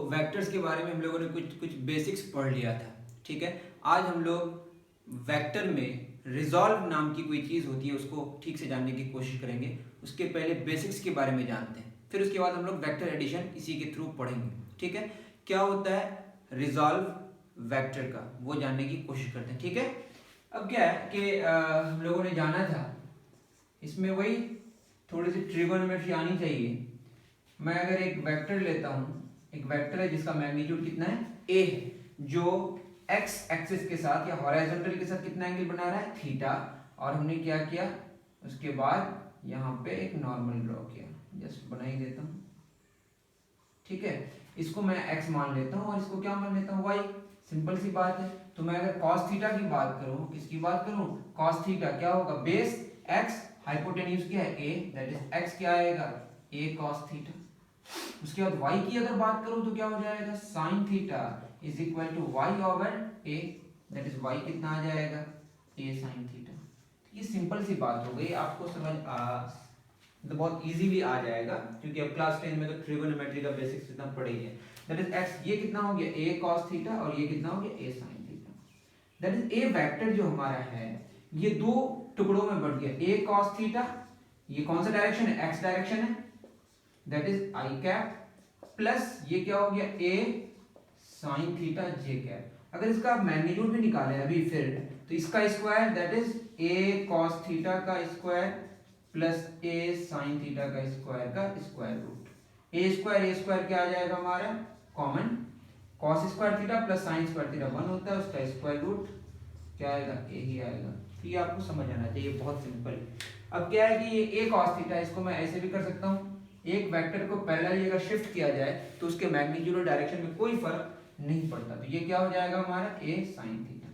Vectors के बारे में हम लोगों ने कुछ कुछ बेसिक्स पढ़ लिया था, ठीक है। आज हम लोग वेक्टर में रिजॉल्व नाम की कोई चीज़ होती है उसको ठीक से जानने की कोशिश करेंगे। उसके पहले बेसिक्स के बारे में जानते हैं, फिर उसके बाद हम लोग वेक्टर एडिशन इसी के थ्रू पढ़ेंगे, ठीक है। क्या होता है रिजॉल्व वेक्टर का, वो जानने की कोशिश करते हैं, ठीक है। अब क्या है कि हम लोगों ने जाना था, इसमें वही थोड़ी सी ट्रिगोनोमेट्री आनी चाहिए। मैं अगर एक वेक्टर लेता हूँ, एक वेक्टर है जिसका मैग्नीट्यूड कितना है, a है, जो x एक्सिस के साथ या हॉरिजॉन्टल के साथ कितना एंगल बना रहा है, थीटा। और हमने क्या किया, उसके बाद यहाँ पे एक नॉर्मल ड्रॉ किया, जस्ट बना ही देता हूँ, ठीक है। इसको मैं x मान लेता हूँ और इसको क्या मान लेता हूँ, y। सिंपल सी बात है। तो मैं अगर cos थीटा की बात करूँ, किसकी बात करूँ, cos थीटा क्या होगा, बेस x, हाइपोटेन्यूज क्या है a, दैट इज x क्या आएगा, a cos थीटा। उसके बाद y की अगर बात करूं तो क्या हो जाएगा, sin theta is equal to y over a, that is y कितना आ जाएगा, a sin थीटा। ये सिंपल सी बात हो गई, आपको समझ मतलब बहुत इजीली आ जाएगा, क्योंकि अब क्लास 10 में तो ट्रिगोनोमेट्री का बेसिक्स इतना पढ़े ही है। दैट इज x, ये कितना हो गया a cos थीटा और ये कितना हो गया a sin theta. That is a vector जो हमारा है ये दो टुकड़ों में बढ़ गया, a cos थीटा, ये कौन सा डायरेक्शन है, x डायरेक्शन है, that is I cap, plus ये क्या हो गया a sin theta j cap. अगर इसका आप मैग्नीट्यूड भी निकालें अभी फिर, तो इसका square that is a cos theta का square plus a sin theta का स्क्वायर रूट। a स्क्वायर क्या आ जाएगा हमारा common, cos square theta plus sin square theta 1 होता है, उसका स्क्वायर रूट क्या आएगा, a ही आएगा। तो ये आपको समझ आना चाहिए, बहुत सिंपल। अब क्या है कि ये a cos थीटा, इसको मैं ऐसे भी कर सकता हूँ, एक वेक्टर को पैरेलली अगर शिफ्ट किया जाए तो उसके मैग्नीट्यूड और डायरेक्शन में कोई फर्क नहीं पड़ता। तो ये क्या हो जाएगा हमारा a sin थीटा।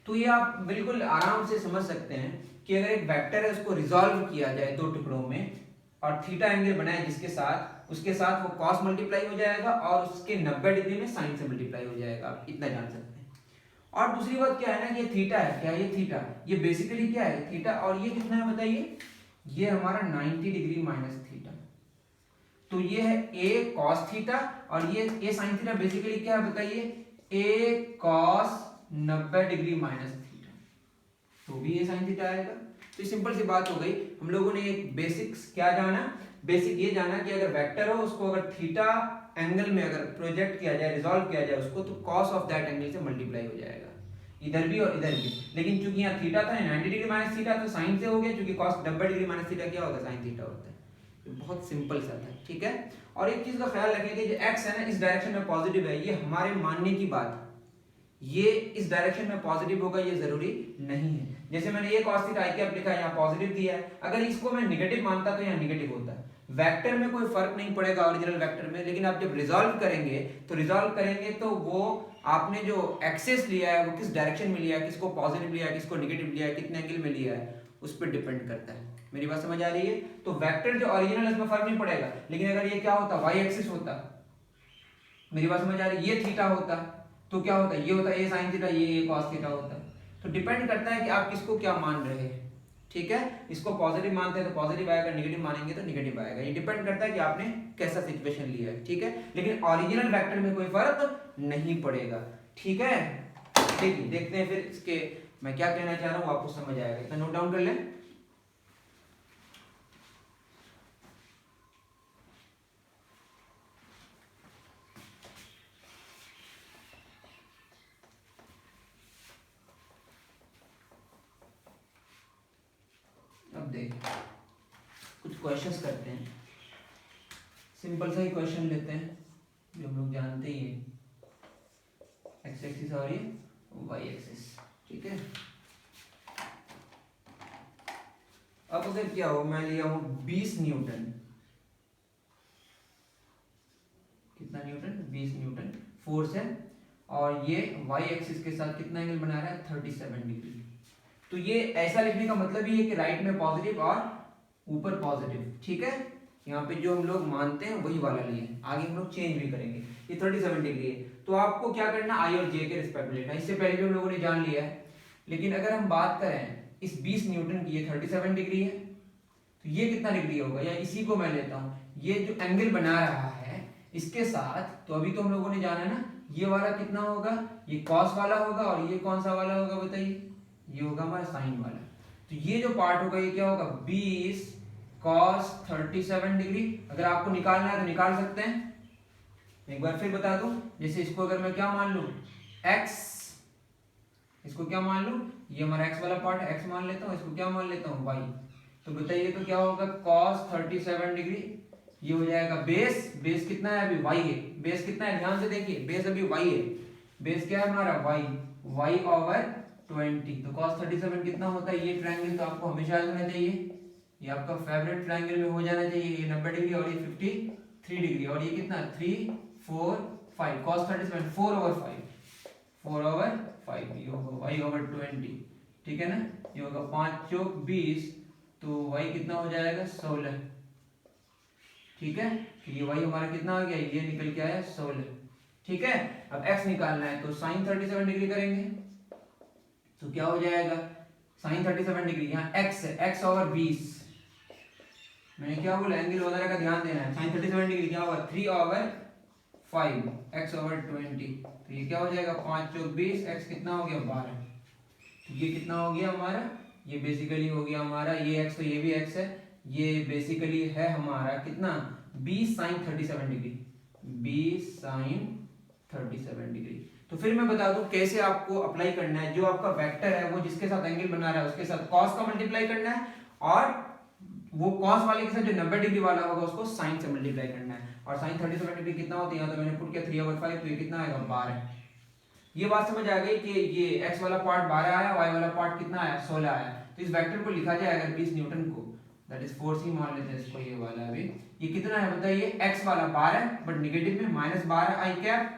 तो ये आप बिल्कुल आराम से समझ सकते हैं कि अगर एक वेक्टर है उसको रिजॉल्व किया जाए दो टुकड़ों में और थीटा एंगल बनाए जिसके साथ, उसके साथ वो cos मल्टीप्लाई हो जाएगा और उसके 90 डिग्री में sin से मल्टीप्लाई हो जाएगा, आप इतना जान सकते हैं। और दूसरी बात क्या है ना, ये थीटा है, क्या ये थीटा, ये बेसिकली क्या है थीटा, और ये कितना है बताइए, ये हमारा 90 डिग्री माइनस थीटा। तो ये है a cos थीटा और ये a sin थीटा बेसिकली क्या है बताइए, a cos 90 degree minus theta, तो भी a sin थीटा आएगा। तो सिंपल सी बात हो गई, हम लोगों ने एक बेसिक्स क्या जाना, बेसिक ये जाना कि अगर वेक्टर हो उसको अगर थीटा एंगल में अगर प्रोजेक्ट किया जाए, रिजॉल्व किया जाए उसको, तो cos ऑफ दैट एंगल से मल्टीप्लाई हो जाएगा, इधर भी और इधर भी। लेकिन चूंकि यहाँ थीटा था 90 डिग्री माइनस थीटा, तो साइन से हो गया, क्योंकि cos 90 डिग्री माइनस थीटा क्या होता है, साइन थीटा होता है। तो बहुत सिंपल सा था, ठीक है। और एक चीज का ख्याल रखें कि जो x है ना इस डायरेक्शन में पॉजिटिव है, ये हमारे मानने की बात, ये इस डायरेक्शन में पॉजिटिव होगा ये जरूरी नहीं है। जैसे मैंने ये cos थीटा i कैप लिखा है, यहाँ पॉजिटिव दिया है, अगर इसको मैं नेगेटिव मानता तो यहाँ नेगेटिव होता है। वेक्टर में कोई फर्क नहीं पड़ेगा ओरिजिनल वेक्टर में, लेकिन आप जब रिजॉल्व करेंगे तो वो आपने जो एक्सेस लिया है वो किस डायरेक्शन में लिया है, किसको पॉजिटिव लिया है, किसको नेगेटिव लिया है, कितने एंगल में लिया है, उस पर डिपेंड करता है। मेरी बात समझ आ रही है। तो वेक्टर जो ओरिजिनल है उसमें फर्क नहीं पड़ेगा, लेकिन अगर ये क्या होता, वाई एक्सिस होता, मेरी बात समझ आ रही है, ये थीटा होता तो क्या होता, ये होता a sin थीटा, ये cos थीटा होता। तो डिपेंड करता है कि आप किसको क्या मान रहे हैं, ठीक है। इसको पॉजिटिव मानते हैं तो पॉजिटिव आएगा, नेगेटिव मानेंगे तो नेगेटिव आएगा, ये डिपेंड करता है कि आपने कैसा सिचुएशन लिया है, ठीक है। लेकिन ओरिजिनल वेक्टर में कोई फर्क नहीं पड़ेगा, ठीक है। देखिए देखते हैं फिर इसके मैं क्या कहना चाह रहा हूँ, आपको समझ आएगा, इतना नोट डाउन कर लें। अब देखिए कुछ क्वेश्चंस करते हैं, सिंपल सा ही क्वेश्चन लेते हैं जो हम लोग जानते ही हैं, एक्स एक्सिस और ये वाई एक्सिस, ठीक है। अब अगर क्या हो, मैं लिया हूं 20 न्यूटन, कितना न्यूटन, 20 न्यूटन फोर्स है, और ये वाई एक्सिस के साथ कितना एंगल बना रहा है, 37 डिग्री। तो ये ऐसा लिखने का मतलब ही है कि राइट में पॉजिटिव और ऊपर पॉजिटिव, ठीक है। यहाँ पे जो हम लोग मानते हैं वही वाला लिए, आगे हम लोग चेंज भी करेंगे। ये 37 डिग्री है, तो आपको क्या करना, आई और जे के रिस्पेक्ट लेना, इससे पहले भी हम लोगों ने जान लिया है। लेकिन अगर हम बात करें इस 20 न्यूटन की, ये 37 डिग्री है, तो ये कितना डिग्री होगा, या इसी को मैं लेता हूँ, ये जो एंगल बना रहा है इसके साथ तो अभी तो हम लोगों ने जाना है ना, ये वाला कितना होगा, ये कॉस वाला होगा, और ये कौन सा वाला होगा बताइए, ये होगा हमारा साइन वाला। तो ये जो पार्ट होगा ये क्या होगा, 20 cos 37 डिग्री। अगर आपको निकालना है तो निकाल सकते हैं। एक बार फिर बता दूं, जैसे इसको अगर मैं क्या मान लूं, x, इसको क्या मान लूं, ये हमारा x वाला पार्ट x मान लेता हूं, इसको क्या मान लेता हूं y। तो बताइए तो क्या होगा, cos 37 डिग्री, ये हो जाएगा बेस, बेस कितना है अभी y है, बेस कितना है ध्यान से देखिए, बेस अभी y है, बेस क्या है हमारा y ओवर 20। तो cos 37 कितना होता है, ये ट्रायंगल तो आपको हमेशा याद होना चाहिए, ये आपका फेवरेट ट्रायंगल में हो जाना चाहिए, ये 90 डिग्री और ये 53 डिग्री, और ये कितना 3 4 5, cos 37 4 ओवर 5, ये होगा y ओवर 20, ठीक है ना। ये होगा 5 चौक 20, तो y कितना हो जाएगा 16, ठीक है। तो ये y हमारा कितना आ गया, ये निकल के आया 16, ठीक है। अब x निकालना है तो sin 37 डिग्री करेंगे, तो क्या हो जाएगा, sin 37 डिग्री, यहाँ x है, x ओवर 20, मैंने क्या बोला, एंगल वगैरह का ध्यान देना है। sin 37 डिग्री क्या होगा, 3 ओवर 5, x ओवर 20, तो ये क्या हो जाएगा 5 चौक 20, x कितना हो गया 12, तो ये कितना हो गया हमारा, ये बेसिकली हो गया हमारा, ये x तो ये भी x है, ये बेसिकली है हमारा कितना 20 sin 37 डिग्री, 20 sin 37 डिग्री। तो फिर मैं बता दूं कैसे आपको अप्लाई करना है, जो आपका वेक्टर है वो जिसके साथ एंगल बना रहा है उसके साथ cos का मल्टीप्लाई करना है, और वो cos वाले के साथ जो 90 डिग्री वाला होगा उसको sin से मल्टीप्लाई करना है। और sin 37 डिग्री कितना होता है, यहाँ तो मैंने पुट किया 3 ओवर 5, तो ये कितना आएगा 12। ये बात समझ आ गई कि ये x वाला पार्ट 12 आया, y वाला पार्ट कितना आया 16 आया। तो इस वेक्टर को लिखा जाए अगर 20 न्यूटन को, दैट इज फोर्स ही मान लेते हैं इसको, ये वाला अभी ये कितना है बताइए, x वाला 12 बट नेगेटिव में -12 i कैप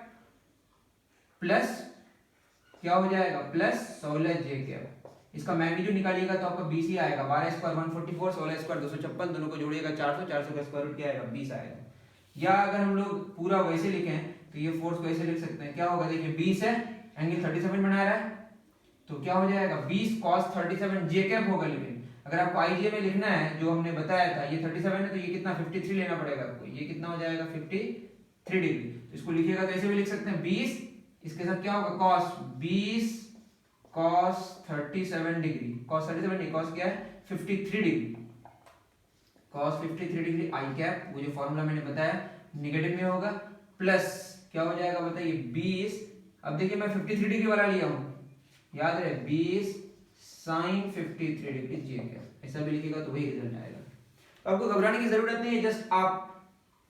प्लस क्या हो जाएगा प्लस 16 j कैप। इसका मैग्नीट्यूड निकालिएगा तो आपका 20 ही आएगा, 12 स्क्वायर 144, 16 स्क्वायर 256, दोनों को जोड़िएगा 400, 400 का स्क्वायर रूट क्या आएगा 20 आएगा। या अगर हम लोग पूरा वैसे लिखें तो ये फोर्स को ऐसे लिख सकते हैं, क्या होगा देखिए 20 है, एंगल 37 बना रहा है, तो क्या हो जाएगा 20 cos 37 j कैप होगा। लेकिन अगर आपको IJ में लिखना है जो हमने बताया था, ये 37 है तो ये कितना 53 लेना पड़ेगा आपको, ये कितना हो जाएगा 53 डिग्री। तो इसको लिखिएगा तो ऐसे भी लिख सकते हैं 20, इसके साथ क्या होगा cos 20 cos 37 डिग्री, cos 37 नहीं, cos क्या है 53 degree, cos 53 degree i cap, वो जो फॉर्मूला मैंने बताया नेगेटिव में होगा, प्लस क्या हो जाएगा बताइए 20, अब देखिए मैं 53 डिग्री वाला लिया हूं, याद रहे 20 sin 53 डिग्री j कैप, ऐसा भी लिखिएगा तो वही रिजल्ट आएगा। आपको घबराने की जरूरत नहीं है, जस्ट आप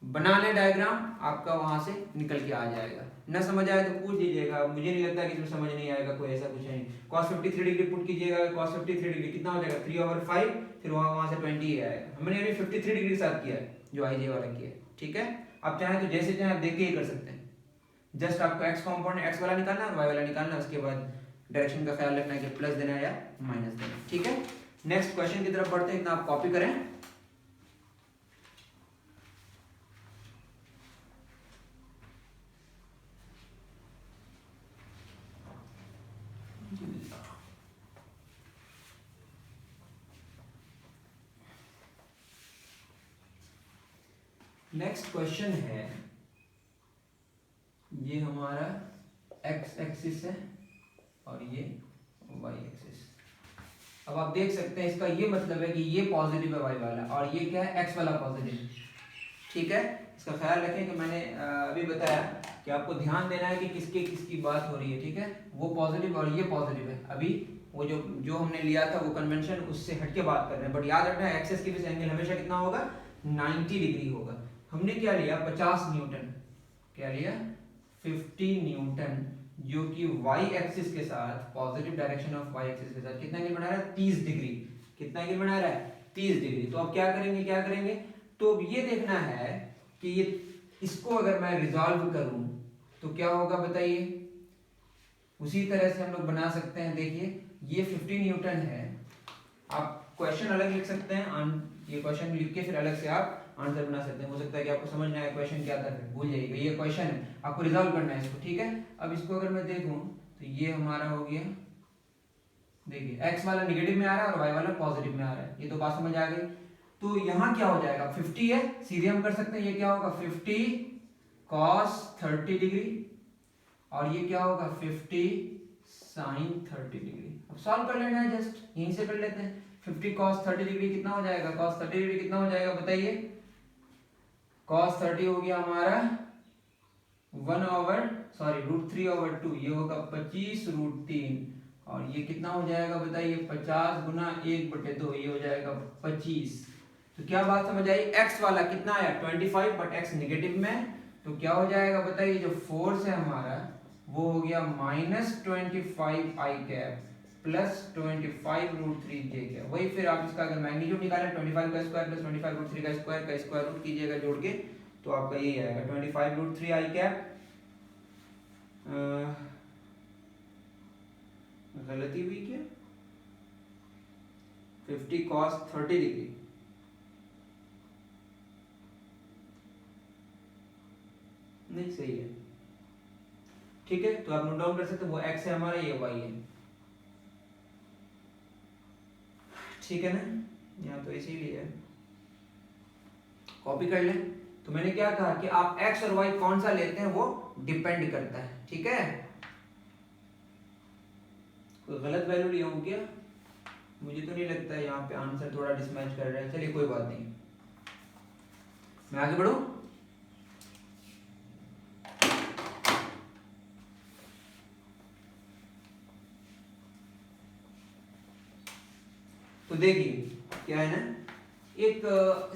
बना ले डायग्राम, आपका वहां से निकल के आ जाएगा। ना समझ आए तो पूछ लीजिएगा, मुझे नहीं लगता कि इसमें समझ नहीं आएगा, कोई ऐसा कुछ नहीं। cos 53 डिग्री पुट कीजिएगा, cos 53 डिग्री कितना हो जाएगा 3 ओवर 5, फिर वहां से 20 ही आएगा। हमने अभी 53 डिग्री के साथ किया है, जो IJ वाला किया है, ठीक है। आप चाहें तो जैसे चाहें आप देख के ही कर सकते हैं, जस्ट आपको x कॉम्पोनेंट x वाला निकालना है और y वाला निकालना है, उसके बाद डायरेक्शन का ख्याल रखना है कि प्लस देना है या माइनस देना है, ठीक है। नेक्स्ट क्वेश्चन की तरफ बढ़ते हैं, इतना आप कॉपी करें। नेक्स्ट क्वेश्चन है, ये हमारा x एक्सिस है और ये y एक्सिस। अब आप देख सकते हैं इसका ये मतलब है कि ये पॉजिटिव है y वाला और ये क्या है x वाला पॉजिटिव, ठीक है। इसका ख्याल रखें कि मैंने अभी बताया कि आपको ध्यान देना है कि किसकी बात हो रही है, ठीक है। वो पॉजिटिव और ये पॉजिटिव है, अभी वो जो हमने लिया था वो कन्वेंशन उससे हटके बात कर रहे हैं, बट याद रखना है एक्सिस के बीच एंगल हमेशा कितना होगा 90 डिग्री होगा। हमने क्या लिया 50 न्यूटन, क्या लिया 50 न्यूटन, जो कि y एक्सिस के साथ positive direction of y axis के साथ कितना एंगल बना रहा है 30 डिग्री, कितना एंगल बना रहा है 30 डिग्री। तो अब क्या करेंगे, तो ये देखना है कि ये इसको अगर मैं रिजॉल्व करूं तो क्या होगा बताइए। उसी तरह से हम लोग बना सकते हैं, देखिए ये 50 न्यूटन है, आप क्वेश्चन अलग लिख सकते हैं, ये क्वेश्चन लिख के फिर अलग से आप आंसर बना सकते हैं। हो सकता है कि आपको समझ में आए क्वेश्चन क्या था, भूल जाइएगा, ये क्वेश्चन है, आपको रिजॉल्व करना है इसको, ठीक है। अब इसको अगर मैं देखूं तो ये हमारा हो गया, देखिए x वाला निगेटिव में आ रहा है और y वाला पॉजिटिव में आ रहा है, ये तो बात समझ आ गई। तो यहाँ क्या हो जाएगा 50 है, सीधे हम कर सकते हैं, ये क्या होगा 50 cos 30 डिग्री और ये क्या होगा 50 sin 30 डिग्री। अब सॉल्व कर लेना है, जस्ट यहीं से कर लेते हैं। 50 cos 30 डिग्री कितना हो जाएगा, cos 30 डिग्री कितना हो जाएगा बताइए। cos 30 हो गया हमारा √3/2, ये होगा 25√3 और ये कितना हो जाएगा बताइए 50 गुना 1/2, ये हो जाएगा 25। तो क्या बात समझ आई, x वाला कितना आया 25 बट x नेगेटिव में, तो क्या हो जाएगा बताइए, जो फोर्स है हमारा वो हो गया -25i प्लस 25√3j। वही फिर आप इसका अगर मैग्नीट्यूड निकालें 25 का स्क्वायर प्लस 25√3 का स्क्वायर रूट कीजिएगा जोड़ के, तो आपका यही आएगा 25√3i। गलती हुई क्या, 50 cos 30 डिग्री, नहीं सही है, ठीक है। तो आप नोट डाउन कर सकते हैं, वो x है हमारा, ये y है, ठीक है ना। यहाँ तो इसीलिए है, कॉपी कर लें। तो मैंने क्या कहा कि आप x और y कौन सा लेते हैं वो डिपेंड करता है, ठीक है। कोई गलत वैल्यू लिया हूं क्या, मुझे तो नहीं लगता है, यहाँ पे आंसर थोड़ा डिसमैच कर रहा है, चलिए कोई बात नहीं, मैं आगे बढ़ूं। तो देखिए क्या है ना, एक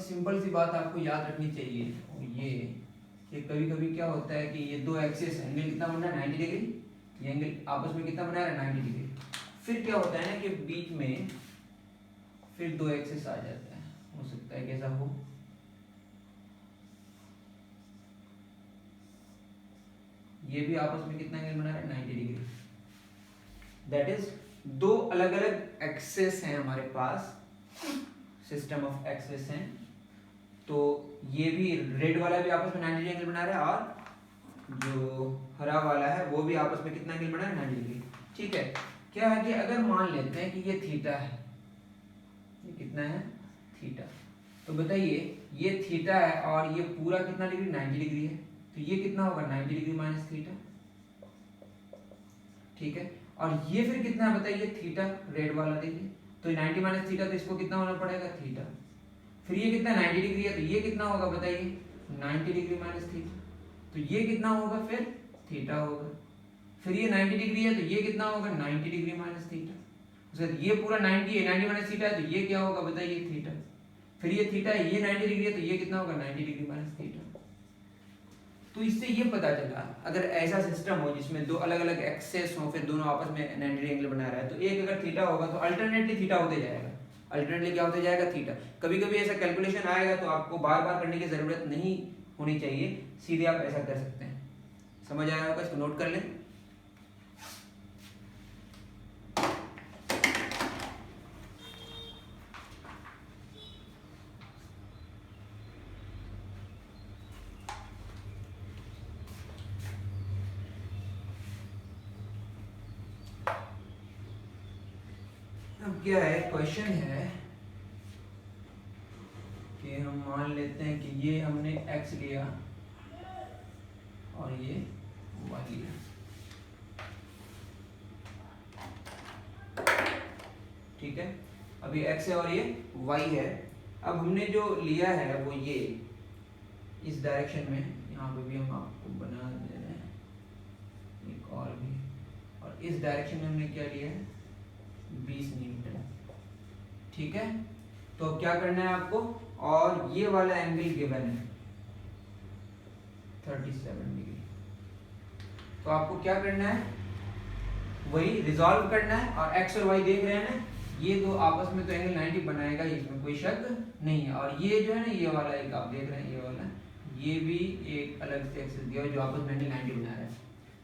सिंपल सी बात आपको याद रखनी चाहिए, और ये कि कभी कभी क्या होता है कि ये दो एक्सिस एंगल कितना बन रहा है 90 डिग्री, ये एंगल आपस में कितना बना रहा है 90 डिग्री। फिर क्या होता है ना कि बीच में फिर दो एक्सिस आ जाता है, हो सकता है कैसा हो, ये भी आपस में कितना एंगल बना रहा है 90 डिग्री। दैट इज दो अलग अलग एक्सिस हैं हमारे पास, सिस्टम ऑफ एक्सिस हैं, तो ये भी रेड वाला भी आपस में 90 डिग्री एंगल बना रहा है और जो हरा वाला है वो भी आपस में कितना एंगल बना रहा है 90 डिग्री, ठीक है। क्या है कि अगर मान लेते हैं कि ये थीटा है, ये कितना है थीटा, तो बताइए ये थीटा है और ये पूरा कितना डिग्री 90 डिग्री है, तो ये कितना होगा 90 डिग्री माइनस थीटा, ठीक है। और ये फिर कितना है बताइए थीटा, रेड वाला देखिए, तो 90 माइनस थीटा, तो इसको कितना होना पड़ेगा थीटा। फिर ये कितना 90 डिग्री है, तो ये कितना होगा बताइए 90 डिग्री माइनस थीटा, तो ये कितना होगा फिर थीटा होगा। फिर ये 90 डिग्री है, तो ये कितना होगा 90 डिग्री माइनस थीटा। उसके ये पूरा 90 है, 90 माइनस थीटा है, तो ये क्या होगा बताइए थीटा। फिर ये थीटा है, ये 90 डिग्री है, तो ये कितना होगा 90 डिग्री माइनस थीटा। तो इससे ये पता चला, अगर ऐसा सिस्टम हो जिसमें दो अलग अलग एक्सेस हो, फिर दोनों आपस में 90 डिग्री एंगल बना रहा है, तो एक अगर थीटा होगा तो अल्टरनेटली थीटा होते जाएगा, अल्टरनेटली क्या होते जाएगा थीटा। कभी कभी ऐसा कैलकुलेशन आएगा तो आपको बार बार करने की जरूरत नहीं होनी चाहिए, सीधे आप ऐसा कर सकते हैं। समझ आया होगा, इसको नोट कर लें। अब क्या है, क्वेश्चन है कि हम मान लेते हैं कि ये हमने x लिया और ये y लिया, ठीक है। अब ये x है और ये y है। अब हमने जो लिया है वो ये इस डायरेक्शन में, यहाँ पे भी हम आपको बना दे रहे हैं एक और भी, और इस डायरेक्शन में हमने क्या लिया है 20 न्यूटन, ठीक है। तो अब क्या करना है आपको, और ये वाला एंगल गिवन है 37 डिग्री, तो आपको क्या करना है वही रिजॉल्व करना है। और x और y देख रहे हैं ना, ये दो आपस में तो एंगल 90 बनाएगा, इसमें कोई शक नहीं है। और ये जो है ना, ये वाला एक आप देख रहे हैं, ये वाला, ये भी एक अलग से एक्सिस दिया जो आपस में एंगल 90 बना रहा है।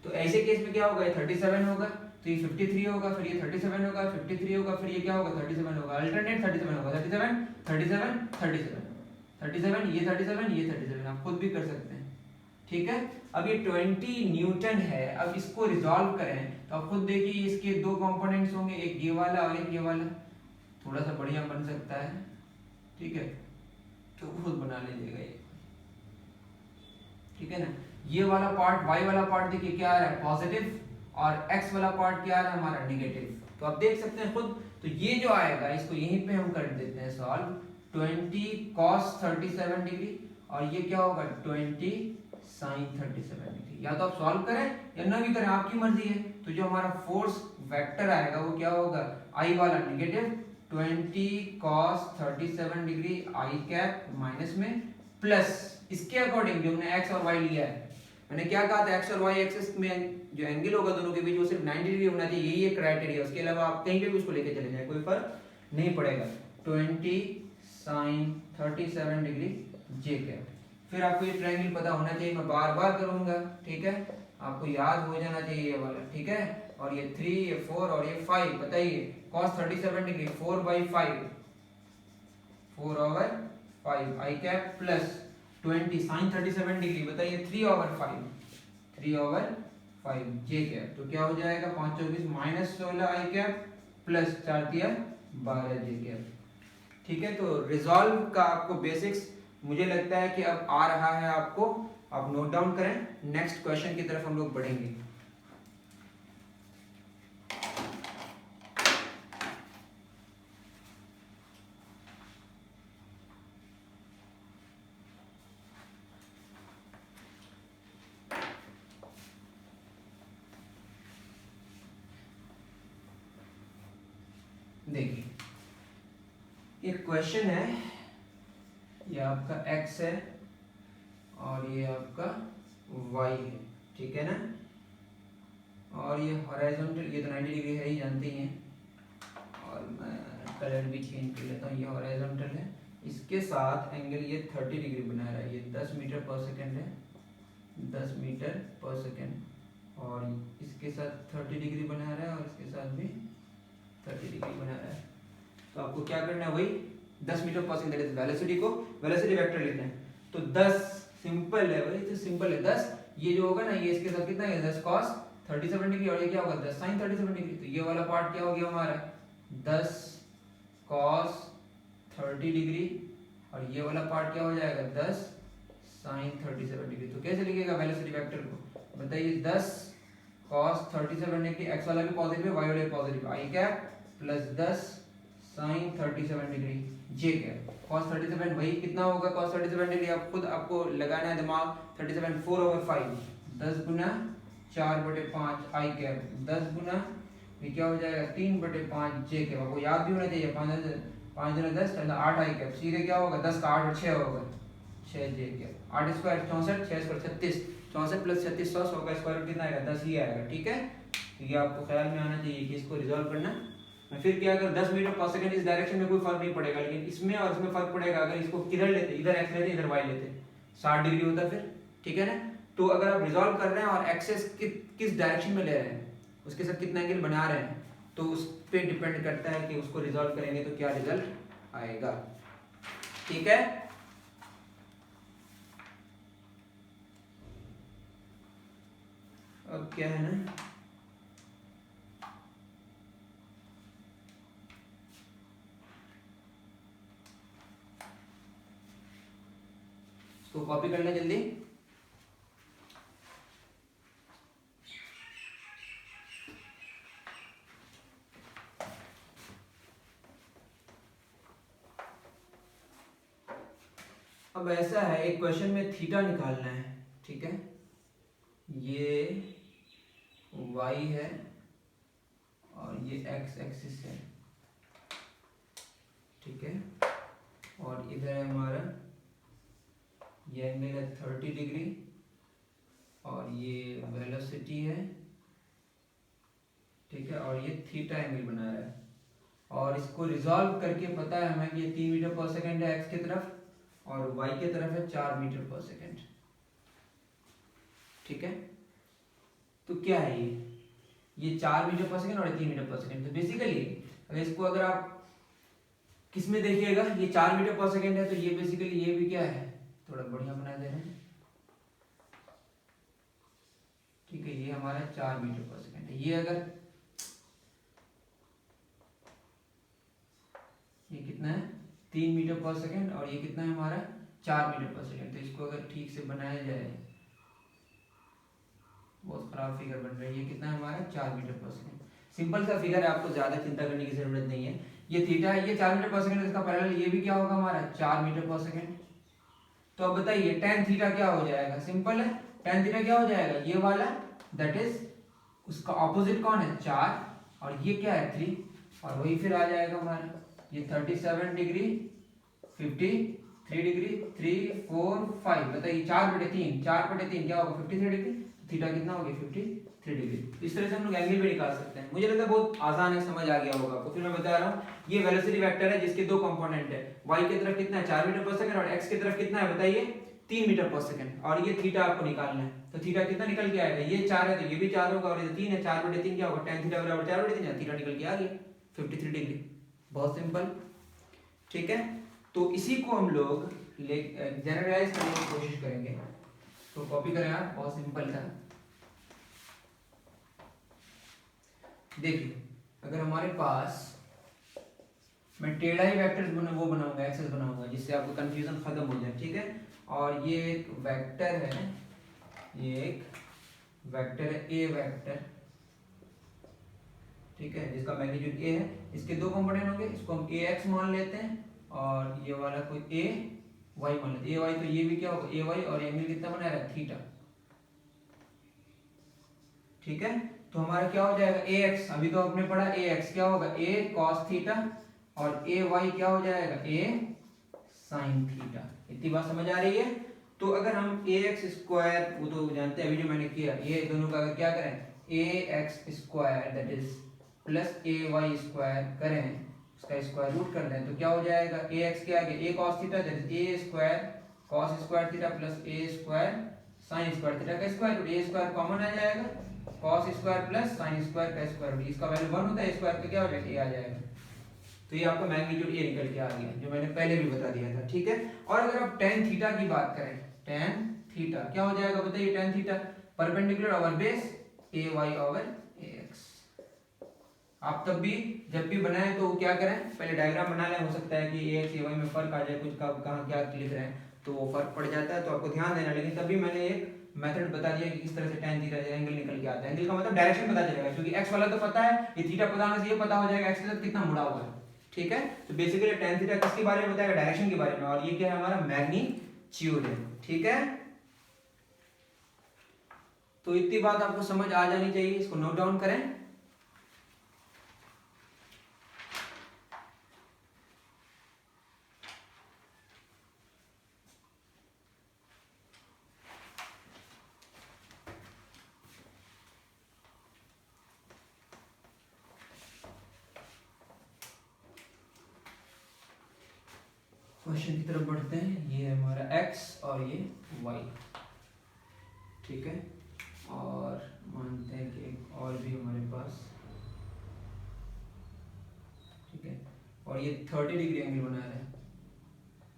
तो ऐसे केस में क्या होगा, ये 37 होगा, तो ये 53 होगा, फिर ये 37 होगा, 53 होगा, फिर ये क्या होगा 37 होगा, अल्टरनेट 37 होगा, 37 37 37 37, ये 37, ये 37, आप खुद भी कर सकते हैं, ठीक है। अब ये 20 न्यूटन है, अब इसको रिजॉल्व करें तो आप खुद देखिए इसके दो कंपोनेंट्स होंगे, एक ये वाला और एक ये वाला, थोड़ा सा बढ़िया बन सकता है, ठीक है, तो खुद बना लीजिएगा ये, ठीक है ना। ये वाला पार्ट y वाला पार्ट देखिए क्या आ रहा है पॉजिटिव, और x वाला पार्ट क्या आ रहा है हमारा नेगेटिव। तो आप देख सकते हैं खुद। तो ये जो आएगा इसको यहीं पे हम कर देते हैं सॉल्व, 20 cos 37 डिग्री, और ये क्या होगा 20 sin 37 डिग्री। या तो आप सॉल्व करें या ना भी करें, आपकी मर्जी है। तो जो हमारा फोर्स वेक्टर आएगा वो क्या होगा, I वाला negative 20 cos 37 degree I cap minus में प्लस इसके अकॉर्डिंग जो हमने x और y लिया है। मैंने क्या कहा था, x और y एक्सिस में जो एंगल होगा दोनों के बीच वो सिर्फ 90 डिग्री होना चाहिए, यही एक क्राइटेरिया। उसके अलावा आप कहीं पे भी उसको लेके चले जाए कोई फर्क नहीं पड़ेगा। 20 sin 37 डिग्री जे कैप। फिर आपको ये ट्रायंगल पता होना चाहिए, मैं बार बार करूंगा, ठीक है, आपको याद हो जाना चाहिए ये वाला, ठीक है। और ये 3, ये 4 और ये 5 बताइए, cos 37 डिग्री 4/5, 4/5 आई कैप प्लस 20 sin 37 डिग्री बताइए 3/5, 3/5 जे कैप। तो क्या हो जाएगा 5 24 माइनस 16 आई कैप प्लस 4 दिया 12 जे कैप। ठीक है, तो रिजॉल्व का आपको बेसिक्स मुझे लगता है कि अब आ रहा है आपको, आप नोट डाउन करें। नेक्स्ट क्वेश्चन की तरफ हम लोग बढ़ेंगे। देखिए एक क्वेश्चन है, ये आपका x है और ये आपका y है, ठीक है ना। और ये हॉरिजॉन्टल, ये तो 90 डिग्री है ही जानते ही हैं, और मैं कलर भी चेंज कर लेता हूँ। ये हॉरिजॉन्टल है, इसके साथ एंगल ये 30 डिग्री बना रहा है। ये 10 मीटर पर सेकेंड है, 10 मीटर पर सेकेंड, और इसके साथ 30 डिग्री बना रहा है और इसके साथ भी 30 डिग्री बना रहा है। तो आपको क्या करना है, वही 10 मीटर पर सेकेंड वेलोसिटी को वेलोसिटी वेक्टर लेते हैं। तो 10 सिंपल है, वही तो सिंपल है 10। ये जो होगा ना ये इसके साथ कितना है 10 cos 37 डिग्री, और ये क्या होगा 10 sin 37 डिग्री। तो ये वाला पार्ट क्या हो गया हमारा 10 cos 30 डिग्री, और ये वाला पार्ट क्या हो जाएगा 10 sin 37 डिग्री। तो कैसे लिखिएगा वेलोसिटी वेक्टर को बताइए, 10 cos 37 डिग्री, x वाला भी पॉजिटिव है y वाला भी पॉजिटिव, आई कैप प्लस 10 sin 37 डिग्री जे कैप। cos 37 वही कितना होगा cos 37 डिग्री, आप खुद आपको लगाना है दिमाग। 37 4/5, 10 गुना 4/5 आई कैप, 10 गुना ये क्या हो जाएगा 3/5 जे कैप। आपको याद भी होना चाहिए, 5 गुना 10 8 आई कैप, सीधे क्या होगा 10 का 8 और 6 होगा 6 जे कैप। 8 स्क्वायर 64, 6 स्क्वायर 36, 64 प्लस 36 100 का स्क्वायर कितना आएगा 10 ही आएगा, ठीक है। तो ये आपको ख्याल में आना चाहिए कि इसको रिजॉल्व करना। मैं फिर क्या अगर 10 मीटर पर सेकंड इस डायरेक्शन में कोई फर्क नहीं पड़ेगा, लेकिन इसमें और इसमें फर्क पड़ेगा। अगर इसको किधर लेते, इधर एक्स लेते इधर वाई लेते, 60 डिग्री होता फिर, ठीक है ना। तो अगर आप रिजॉल्व कर रहे हैं और एक्सेस किस डायरेक्शन में ले रहे हैं, उसके साथ कितना एंगल बना रहे हैं, तो उस पर डिपेंड करता है कि उसको रिजॉल्व करेंगे तो क्या रिजल्ट आएगा, ठीक है। अब क्या है ना, तो कॉपी कर लें जल्दी। अब ऐसा है, एक क्वेश्चन में थीटा निकालना है, ठीक है। ये y है और ये x एक्सिस है, ठीक है। और इधर है हमारा ये एंगल है 30 डिग्री, और ये वेलोसिटी है, ठीक है। और ये थीटा एंगल बना रहा है, और इसको रिजॉल्व करके पता है हमें कि ये 3 मीटर पर सेकेंड है x की तरफ, और y की तरफ है 4 मीटर पर सेकेंड, ठीक है। तो क्या है ये 4 मीटर पर सेकेंड और ये 3 मीटर पर सेकेंड। तो बेसिकली अगर इसको अगर आप किस में देखिएगा, ये 4 मीटर पर सेकेंड है, तो ये बेसिकली ये भी क्या है, थोड़ा बढ़िया बना दे रहे हैं, ठीक है। ये हमारा 4 मीटर पर सेकेंड है। ये अगर ये कितना है 3 मीटर पर सेकेंड, और ये कितना है हमारा 4 मीटर पर सेकेंड। तो इसको अगर ठीक से बनाया जाए बहुत खराब फिगर बन रही है। कितना है हमारा 4 मीटर पर सेकेंड। सिंपल सा फिगर है, आपको ज्यादा चिंता करने की जरूरत नहीं है। ये थीटा है, ये 4 मीटर पर सेकेंड, इसका पैरेलल ये भी क्या होगा हमारा 4 मीटर पर सेकेंड। तो अब बताइए tan थीटा क्या हो जाएगा, सिंपल है, tan थीटा क्या हो जाएगा ये वाला, दैट इज उसका ऑपोजिट कौन है 4, और ये क्या है 3, और वही फिर आ जाएगा हमारा ये 37 डिग्री 53 डिग्री 3 4 5। बताइए 4/3, 4/3 क्या होगा 53 डिग्री। थीटा कितना हो गया 53 डिग्री। इस तरह से हम लोग एंगल भी निकाल सकते हैं। मुझे लगता है बहुत आसान है, समझ आ गया होगा आपको। फिर मैं बता रहा हूँ, ये वेलोसिटी वेक्टर है जिसके दो कंपोनेंट है, y की तरफ कितना है 4 मीटर पर सेकंड और x की तरफ कितना है बताइए 3 मीटर पर सेकंड, और ये थीटा आपको निकालना है। तो थीटा कितना निकल के आएगा, ये 4 है तो ये भी 4 होगा, और ये 3 है, 4/3 क्या होगा tan थीटा बराबर 4/3, थीटा निकल के आ गया 53 डिग्री। बहुत सिंपल, ठीक है। तो इसी को हम लोग जनरलाइज करने की कोशिश करेंगे। तो कॉपी करें आप, बहुत सिंपल था। देखिए अगर हमारे पास, मैं टेढ़ा ही वेक्टर वो बनाऊंगा, एक्सेस बनाऊंगा, जिससे आपको कंफ्यूजन खत्म हो जाए, ठीक है। और ये एक वेक्टर है, ये एक वेक्टर है ए वेक्टर, ठीक है, जिसका मैग्नीट्यूड ए है। इसके दो कंपोनेंट होंगे, इसको हम ए एक्स मान लेते हैं, और ये वाला कोई ए वाई मान लेते हैं। ए वाई तो ये भी क्या होगा ए वाई, और एंगल कितना बना रहा है थीटा, ठीक है। तो हमारा क्या हो जाएगा ए एक्स, अभी तो आपने पढ़ा ए एक्स क्या होगा ए कॉस थीटा, और ए वाई क्या हो जाएगा ए साइन थीटा। इतनी बात समझ आ रही है। तो अगर हम ए एक्स स्क्वायर, वो तो जानते हैं अभी जो मैंने किया, ये दोनों का अगर क्या करें A X square that is plus A Y square करें, उसका स्क्वायर रूट कर दें, तो क्या हो जाएगा ए एक्स के आगे A cos theta that is A square cos square theta plus A square sine square theta का square root, A square common आ जाएगा, cos square plus sin square का स्क्वायर रूट, इसका वैल्यू 1 होता है, स्क्वायर का क्या हो जाएगा a आ जाएगा। तो ये आपका मैग्नीट्यूड a निकल के आ गया, जो मैंने पहले भी बता दिया था, ठीक है। और अगर आप tan थीटा की बात करें, tan थीटा क्या हो जाएगा बताइए, tan theta perpendicular over base ay over ax। आप तब भी जब भी बनाए तो क्या करें, पहले डायग्राम बना लें, हो सकता है कि ax ay में फर्क आ जाए, कुछ कहाँ क्या लिख रहे हैं तो वो फर्क पड़ जाता है, तो आपको ध्यान देना। लेकिन तभी मैंने एक मेथड बता दिया कि किस तरह से tan थीटा एंगल निकल के आता है। एंगल का मतलब डायरेक्शन पता चलेगा, क्योंकि x वाला तो पता है, ये थीटा पता होने से ये पता हो जाएगा x के साथ कितना मुड़ा हुआ है, ठीक है। तो बेसिकली tan थीटा किसके बारे में बताएगा, डायरेक्शन के बारे में, और ये क्या है हमारा मैग्नीट्यूड है, ठीक है। तो इतनी बात आपको समझ आ जानी चाहिए, इसको नोट डाउन करें। क्वेश्चन की तरफ बढ़ते हैं। ये है हमारा x और ये y, ठीक है। और मानते हैं कि एक और भी हमारे पास, ठीक है, और ये 30 डिग्री एंगल बना रहा है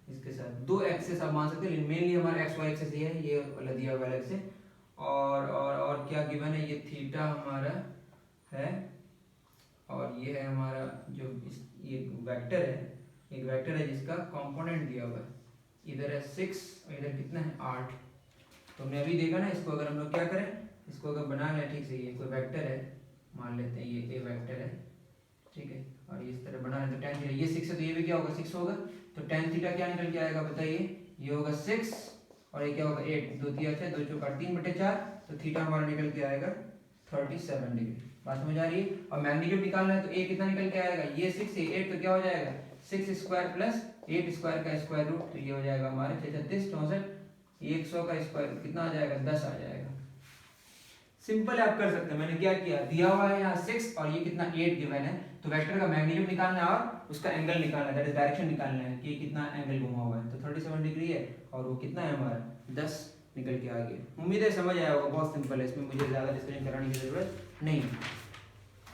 इसके साथ। दो एक्सेस आप मान सकते हैं, लेकिन मेनली हमारा एक्स वाई एक्सेस ये है, ये वाला दिया हुआ अलग से। और क्या गिवन है, ये थीटा हमारा है, और ये है हमारा जो ये वेक्टर है, एक वेक्टर है जिसका कंपोनेंट दिया हुआ है, इधर है 6 और इधर कितना है 8। तो हमने अभी देखा ना, इसको अगर हम लोग क्या करें, इसको अगर बना लें ठीक से, ये कोई वेक्टर है, मान लेते हैं ये ए वेक्टर है, ठीक है, और इस तरह बना लें तो tan थीटा ये 6 है तो ये भी क्या होगा 6 होगा। तो tan थीटा क्या निकल के आएगा बताइए, ये होगा 6 और ये क्या होगा 8, 2 3 6 2 चौका 3/4, तो थीटा हमारा निकल के आएगा 37 डिग्री। बात समझ आ रही है। और मैग्नीट्यूड निकालना है तो a कितना निकल के आएगा, ये 6 है 8 तो क्या हो जाएगा 6 स्क्वायर प्लस 8 स्क्वायर का स्क्वायर रूट, तो ये हो जाएगा हमारे 36 64 100 का स्क्वायर रूट कितना आ जाएगा 10 आ जाएगा। सिंपल आप कर सकते हैं। मैंने क्या किया, दिया हुआ है यहाँ 6 और ये कितना 8 गिवन है, तो वेक्टर का मैग्नीट्यूड निकालना है और उसका एंगल निकालना है, दैट इज डायरेक्शन निकालना है कि कितना एंगल घुमा हुआ है। तो 37 डिग्री है और वो कितना है हमारा 10 निकल के आ गया। उम्मीद है समझ आया होगा, बहुत सिंपल है, इसमें मुझे ज़्यादा डिस्कशन कराने की ज़रूरत नहीं है।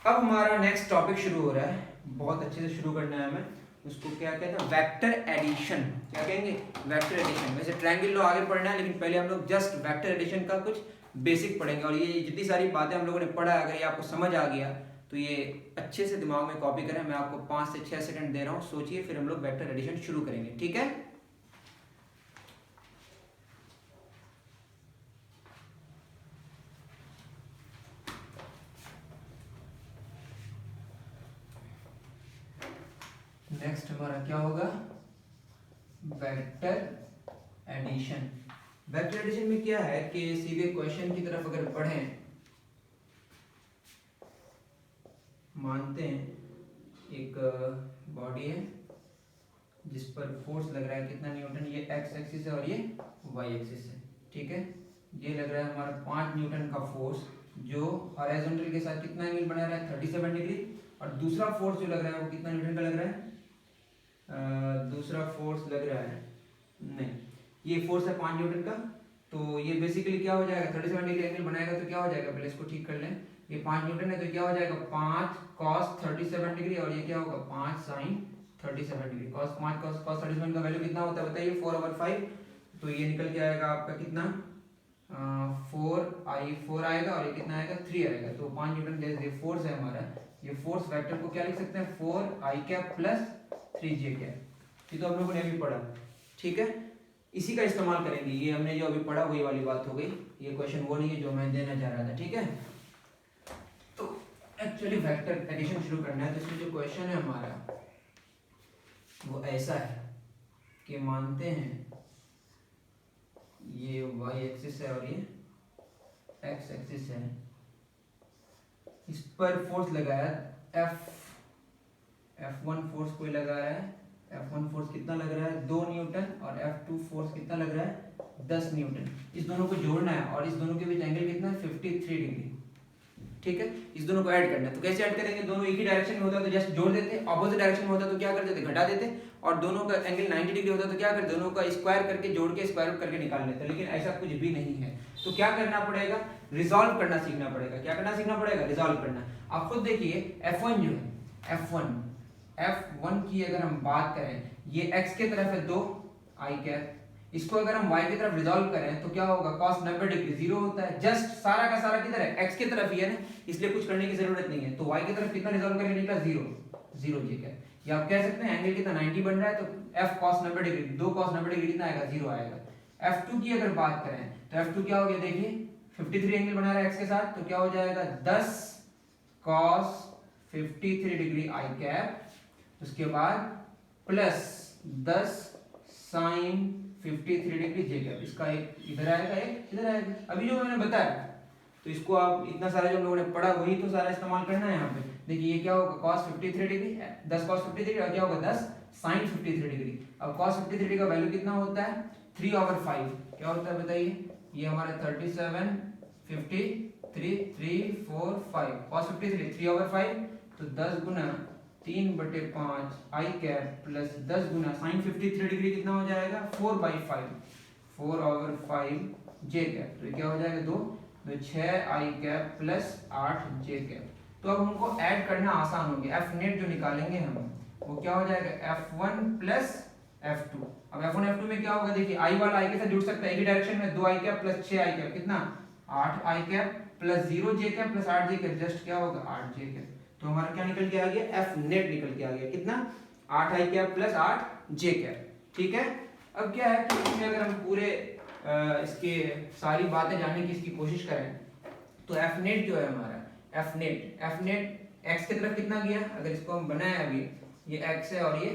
अब हमारा नेक्स्ट टॉपिक शुरू हो रहा है, बहुत अच्छे से शुरू करना है हमें। उसको क्या कहते हैं, वेक्टर एडिशन। क्या कहेंगे, वेक्टर एडिशन। वैसे ट्रायंगल लो आगे पढ़ना है, लेकिन पहले हम लोग जस्ट वेक्टर एडिशन का कुछ बेसिक पढ़ेंगे। और ये जितनी सारी बातें हम लोगों ने पढ़ा, अगर ये आपको समझ आ गया तो ये अच्छे से दिमाग में कॉपी करें। मैं आपको 5 से 6 सेकंड दे रहा हूँ, सोचिए, फिर हम लोग वेक्टर एडिशन शुरू करेंगे, ठीक है। हमारा क्या होगा, वेक्टर एडिशन। वेक्टर एडिशन में क्या है कि सीधे क्वेश्चन की तरफ अगर बढ़ें, मानते हैं एक बॉडी है जिस पर फोर्स लग रहा है कितना न्यूटन, ये एक्स एक्सिस है और ये वाई एक्सिस है, ठीक है। ये लग रहा है हमारा 5 न्यूटन का फोर्स जो हॉरिजॉन्टल के साथ कितना एंगल बना रहा है 37 डिग्री, और दूसरा फोर्स जो लग रहा है वो कितना न्यूटन का लग रहा है, दूसरा फोर्स लग रहा है, नहीं ये फोर्स है 5 न्यूटन का, तो ये बेसिकली क्या हो जाएगा 37 डिग्री एंगल बनाएगा, तो क्या हो जाएगा, पहले इसको ठीक कर लें, ये 5 न्यूटन है तो क्या हो जाएगा 5 cos 37 डिग्री, और ये क्या होगा 5 sin 37 डिग्री। cos 5 cos 37 का वैल्यू कितना होता है बताइए, 4/5, तो ये निकल के आएगा आपका कितना 4 आएगा, और ये कितना आएगा 3 आएगा। तो 5 न्यूटन ये फोर्स है हमारा, ये फोर्स वेक्टर को क्या लिख सकते हैं 4i cap plus 3j cap. ये तो हम लोगों ने अभी पढ़ा, ठीक है, इसी का इस्तेमाल करेंगे। ये हमने जो अभी पढ़ा वही वाली बात हो गई, ये क्वेश्चन वो नहीं है जो मैं देना चाह रहा था, ठीक है। तो एक्चुअली वेक्टर एडिशन शुरू करना है, तो इसमें जो क्वेश्चन है हमारा वो ऐसा है कि मानते हैं ये y एक्सिस है और ये x एक्सिस है, इस पर फोर्स लगाया F1 फोर्स कोई लगा रहा है, F1 फोर्स कितना लग रहा है 2 न्यूटन, और F2 फोर्स कितना लग रहा है 10 न्यूटन। इस दोनों को जोड़ना है और इस दोनों के बीच एंगल कितना है 53 डिग्री, ठीक है। इस दोनों को ऐड करना है, तो कैसे ऐड करेंगे, दोनों एक ही डायरेक्शन में होता तो जस्ट जोड़ देते, ऑपोजिट डायरेक्शन में होता तो क्या कर देते घटा देते, और दोनों का एंगल 90 डिग्री होता तो क्या करते दोनों का स्क्वायर करके जोड़ के स्क्वायर रूट करके निकाल लेते, लेकिन ऐसा कुछ भी नहीं है। तो क्या करना पड़ेगा, रिजॉल्व करना सीखना पड़ेगा। क्या करना सीखना पड़ेगा, रिजॉल्व करना। आप खुद देखिए F1 जो है F1 की अगर हम बात करें, ये x के तरफ है 2 i कैप, इसको अगर हम y की तरफ रिजॉल्व करें तो क्या होगा cos 90 डिग्री 0 होता है, जस्ट सारा का सारा किधर है x के तरफ ही है ना, इसलिए कुछ करने की जरूरत नहीं है। तो y की तरफ कितना रिजॉल्व करेंगे निकला 0 जी कैप, या आप कह सकते हैं एंगल कितना 90 बन रहा है, तो f cos 90 degree 2 cos 90 degree कितना आएगा 0 आएगा। F2 की अगर बात करें तो F2 क्या हो गया, देखिए 53 एंगल बना रहा है x के साथ, तो क्या हो जाएगा 10 cos 53 डिग्री i कैप, उसके बाद plus 10 sin 53 degree j cap, इसका एक इधर आएगा एक इधर आएगा। अभी जो मैंने बताया, तो इसको आप इतना सारा जो हम लोगों ने पढ़ा वही तो सारा इस्तेमाल करना है यहाँ पे। देखिए ये क्या होगा cos 53 डिग्री 10 cos 53 डिग्री, और क्या होगा 10 sin 53 डिग्री। अब cos 53 का वैल्यू कितना होता है 3/5, क्या होता है बताइए, ये हमारा 37 53 3 4 5 cos 53 3/5, तो 10 गुना 3/5 i cap plus 10 Guna sin 53 degree कितना हो जाएगा 4/5 4/5 j कैप, तो क्या हो जाएगा 2 तो 6 i cap plus 8 j cap. तो अब हमको ऐड करना आसान हो गया, f नेट जो निकालेंगे हम वो क्या हो जाएगा f1 प्लस f2। अब f1 f2 में क्या होगा, देखिए i वाला i के साथ जुड़ सकता है एक ही डायरेक्शन में, 2 i cap plus 6 i cap कितना 8 i cap plus 0 j cap plus 8 j cap, just क्या होगा 8 j कैप। तो हमारा क्या निकल के आ गया f नेट निकल के आ गया कितना 8 i cap plus 8 j cap, ठीक है। अब क्या है कि इसमें अगर हम पूरे इसके सारी बातें जानने की इसकी कोशिश करें, तो f नेट जो है हमारा f नेट x की तरफ कितना गया, अगर इसको हम बनाए अभी ये x है और ये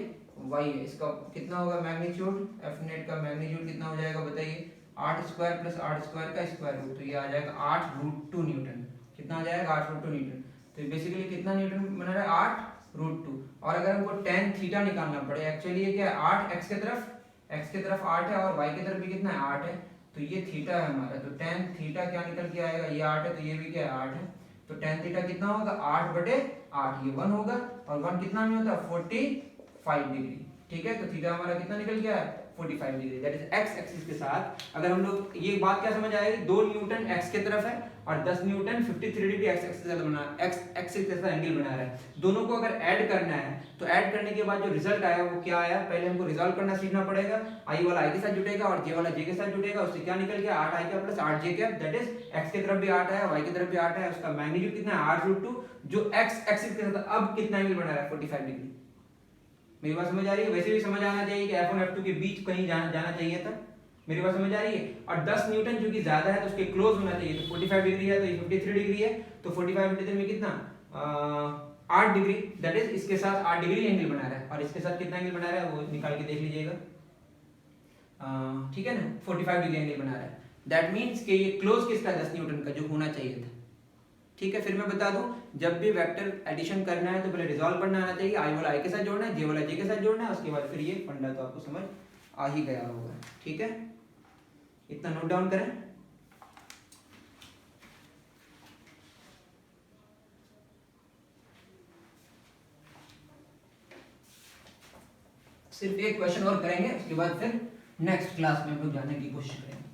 y है, इसका कितना होगा मैग्नीट्यूड, f नेट का मैग्नीट्यूड कितना हो जाएगा बताइए 8 स्क्वायर प्लस 8 स्क्वायर का स्क्वायर रूट, तो ये आ जाएगा 8√2 न्यूटन। कितना आ जाएगा 8√2 न्यूटन, तो बेसिकली कितना न्यूटन बना रहा है 8√2। और अगर हमको tan थीटा निकालना पड़े, एक्चुअली ये क्या है 8 x के तरफ 8 है और y की तरफ भी कितना है 8 है, तो ये थीटा है हमारा, तो tan थीटा क्या निकल के आएगा, ये 8 है तो ये भी क्या है 8 है, तो tan थीटा कितना होगा 8/8, ये 1 होगा, और 1 कितना में होता है 45 डिग्री, ठीक है। तो थीटा हमारा कितना निकल गया है 45 degree, that is x axis के साथ। अगर हम लोग ये बात क्या समझ आएगी, 2 न्यूटन x के तरफ है और 10 न्यूटन 53 डिग्री x एक्सिस के साथ एंगल बना रहा है, दोनों को अगर ऐड करना है तो ऐड करने के बाद जो रिजल्ट आया वो क्या आया, पहले हमको रिजॉल्व करना सीखना पड़ेगा। i वाला i के साथ जुड़ेगा और j वाला j के साथ जुड़ेगा, उससे क्या निकल गया 8 i का plus 8 j cap, that is x की तरफ भी 8 है y की तरफ भी 8 है, उसका मैग्नीट्यूड कितना है 8√2, जो x एक्सिस के साथ अब कितना एंगल बना रहा है 45 डिग्री। मेरी बात समझ आ रही है, वैसे भी समझ आना चाहिए कि f1 f2 के बीच कहीं जाना चाहिए था, मेरी बात समझ आ रही है। और 10 न्यूटन जो कि ज्यादा है तो उसके क्लोज होना चाहिए, तो 45 डिग्री है तो ये 53 डिग्री है, तो 45 53 में कितना 8 डिग्री, दैट इज इसके साथ 8 डिग्री एंगल बना रहा है और इसके साथ कितना एंगल बना रहा है वो निकाल के देख लीजिएगा, ठीक है ना, 45 डिग्री एंगल बना रहा है। दैट मीन्स कि ये क्लोज किसका 10 न्यूटन का जो होना चाहिए था, ठीक है। फिर मैं बता दूं, जब भी वेक्टर एडिशन करना है तो पहले रिजॉल्व करना आना चाहिए, आई वाला आई के साथ जोड़ना है, जे वाला जे के साथ जोड़ना है, उसके बाद फिर ये फंडा तो आपको समझ आ ही गया होगा, ठीक है। इतना नोट डाउन करें। सिर्फ एक क्वेश्चन और करेंगे, उसके बाद फिर नेक्स्ट क्लास में हम लोग जाने की कोशिश करेंगे,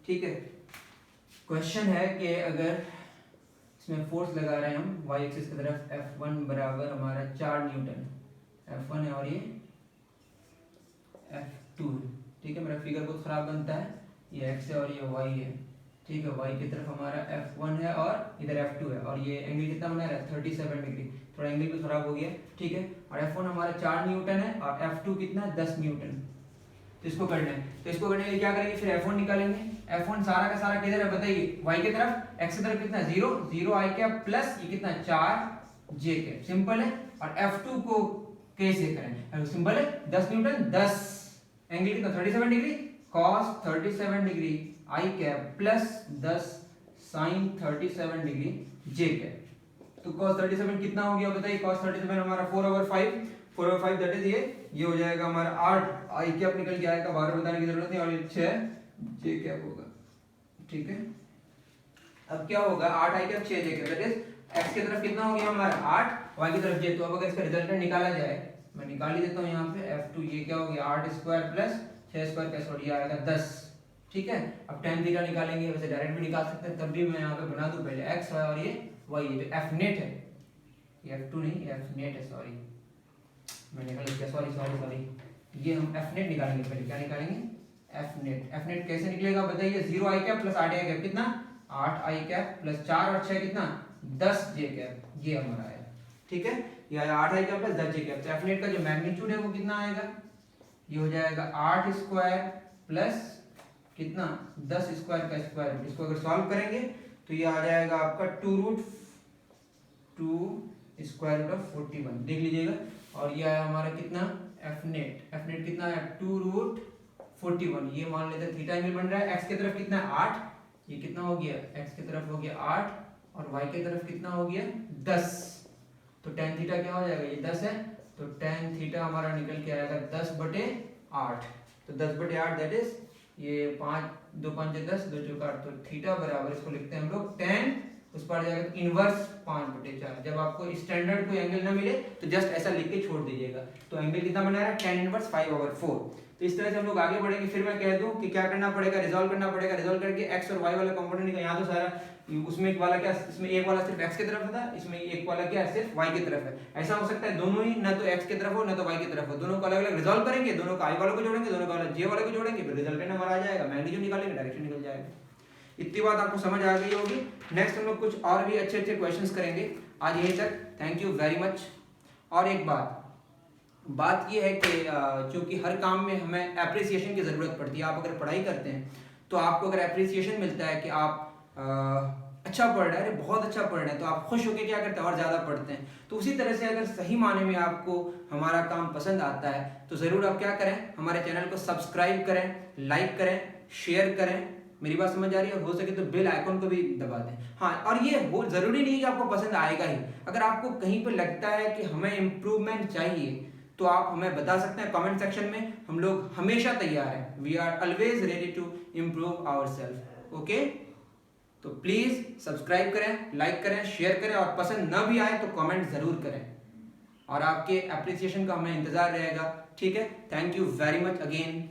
ठीक है। क्वेश्चन है कि अगर इसमें फोर्स लगा रहे हैं हम y एक्सिस की तरफ, F1 बराबर हमारा 4 न्यूटन, F1 है और ये F2 है, ठीक है। मेरा फिगर बहुत खराब बनता है, ये x है और ये y है, ठीक है। y की तरफ हमारा F1 है और इधर F2 है और ये एंगल कितना बना रहा है 37 डिग्री, थोड़ा एंगल भी खराब हो गया, ठीक है। और F1 हमारा 4 न्यूटन है और F2 कितना 10 न्यूटन, तो इसको करना है। तो इसको करने के लिए क्या करेंगे, फिर F1 निकालेंगे। F1 सारा का सारा किधर है बताइए, y की तरफ, x की तरफ कितना 0 0 i कैप प्लस ये कितना 4 j कैप, सिंपल है। और F2 को कैसे करें, सिंपल है, 10 न्यूटन 10 एंगल कितना 37 degree cos 37 degree i cap plus 10 sin 37 degree j cap. तो cos 37 कितना हो गया बताइए, cos 37 हमारा 4/5 दैट इज ये हो जाएगा हमारा 8 i कैप निकल के आएगा, बार बताने की जरूरत नहीं, और ये 6 j कैप होगा, ठीक है। अब क्या होगा, 8 i cap 6 j cap, that is x की तरफ कितना हो गया हमारा 8, y की तरफ j। तो अब अगर इसका रिजल्टेंट निकाला जाए, मैं निकाल ही देता हूं यहां पे, F2 ये क्या हो गया 8 स्क्वायर प्लस 6 स्क्वायर कैसे हो गया आएगा 10, ठीक है। अब tan थीटा निकालेंगे, वैसे डायरेक्ट भी निकाल सकते हैं, तब भी मैं यहां पे बना दूं पहले x है और ये y, ये जो F नेट है, ये F2 नहीं ये F नेट है, सॉरी मैं निकाल दिया, सॉरी ये हम F नेट निकालेंगे पहले, क्या निकालेंगे F नेट कैसे निकलेगा बताइए, 0 i cap plus 8 i cap कितना 8 i कैप प्लस 4 और 6 कितना 10 j कैप, ये हमारा आया, ठीक है। ये आया 8 i cap plus 10 j cap. तो F नेट का जो मैग्नीट्यूड है वो कितना आएगा, ये हो जाएगा 8 स्क्वायर प्लस कितना 10 स्क्वायर का स्क्वायर, इसको अगर सॉल्व करेंगे तो ये आ जाएगा आपका 2 स्क्वायर रूट ऑफ 41, देख लीजिएगा। और ये आया हमारा कितना F नेट कितना आया 2 रूट 41, ये मान लेते हैं थीटा एंगल बन रहा है, x की तरफ कितना 8, ये कितना हो गया x की तरफ हो गया 8 और y की तरफ कितना हो गया 10, तो tan थीटा क्या हो जाएगा, ये 10 है, तो tan थीटा हमारा निकल के आएगा 10/8, तो 10/8 दैट इज ये 5 2 5 10 2 4 8, तो थीटा बराबर इसको लिखते हैं हम लोग tan, उस पर जाएगा इनवर्स 5/4। जब आपको स्टैंडर्ड कोई एंगल ना मिले तो जस्ट ऐसा लिख के छोड़ दीजिएगा। तो एंगल कितना बना रहा है tan इनवर्स 5/4। तो इस तरह से हम लोग आगे बढ़ेंगे। फिर मैं कह दूं कि क्या करना पड़ेगा, रिजॉल्व करना पड़ेगा, रिजॉल्व करके x और y वाला कंपोनेंट निकाल, यहाँ तो सारा उसमें एक वाला क्या, इसमें एक वाला सिर्फ x की तरफ था, इसमें एक वाला क्या सिर्फ y की तरफ है। ऐसा हो सकता है दोनों ही ना तो x की तरफ हो ना तो y की तरफ हो, दोनों को अलग अलग रिजॉल्व करेंगे, दोनों का i वाले को जोड़ेंगे, दोनों का j वाले को जोड़ेंगे, फिर रिजल्टेंट हमारा आ जाएगा, मैग्नीट्यूड निकालेंगे, डायरेक्शन निकल जाएगा। इतनी बात आपको समझ आ गई होगी। नेक्स्ट हम लोग कुछ और भी अच्छे अच्छे क्वेश्चंस करेंगे। आज यहीं तक, थैंक यू वेरी मच। और एक बात ये है कि चूंकि हर काम में हमें एप्रिसिएशन की ज़रूरत पड़ती है। आप अगर पढ़ाई करते हैं तो आपको अगर एप्रिसिएशन मिलता है कि आप अच्छा पढ़ रहे हैं, बहुत अच्छा पढ़ रहे हैं, तो आप खुश होकर क्या करते हैं और ज़्यादा पढ़ते हैं। तो उसी तरह से अगर सही माने में आपको हमारा काम पसंद आता है तो ज़रूर आप क्या करें, हमारे चैनल को सब्सक्राइब करें, लाइक करें, शेयर करें। मेरी बात समझ आ रही है? हो सके तो बेल आइकन को भी दबा दें। हाँ, और ये वो ज़रूरी नहीं है कि आपको पसंद आएगा ही। अगर आपको कहीं पर लगता है कि हमें इम्प्रूवमेंट चाहिए तो आप हमें बता सकते हैं कमेंट सेक्शन में। हम लोग हमेशा तैयार हैं, we are always ready to improve ourselves. Okay, तो प्लीज़ सब्सक्राइब करें, लाइक करें, शेयर करें, और पसंद ना भी आए तो कमेंट ज़रूर करें, और आपके एप्रिसिएशन का हमें इंतज़ार रहेगा। ठीक है, thank you very much again.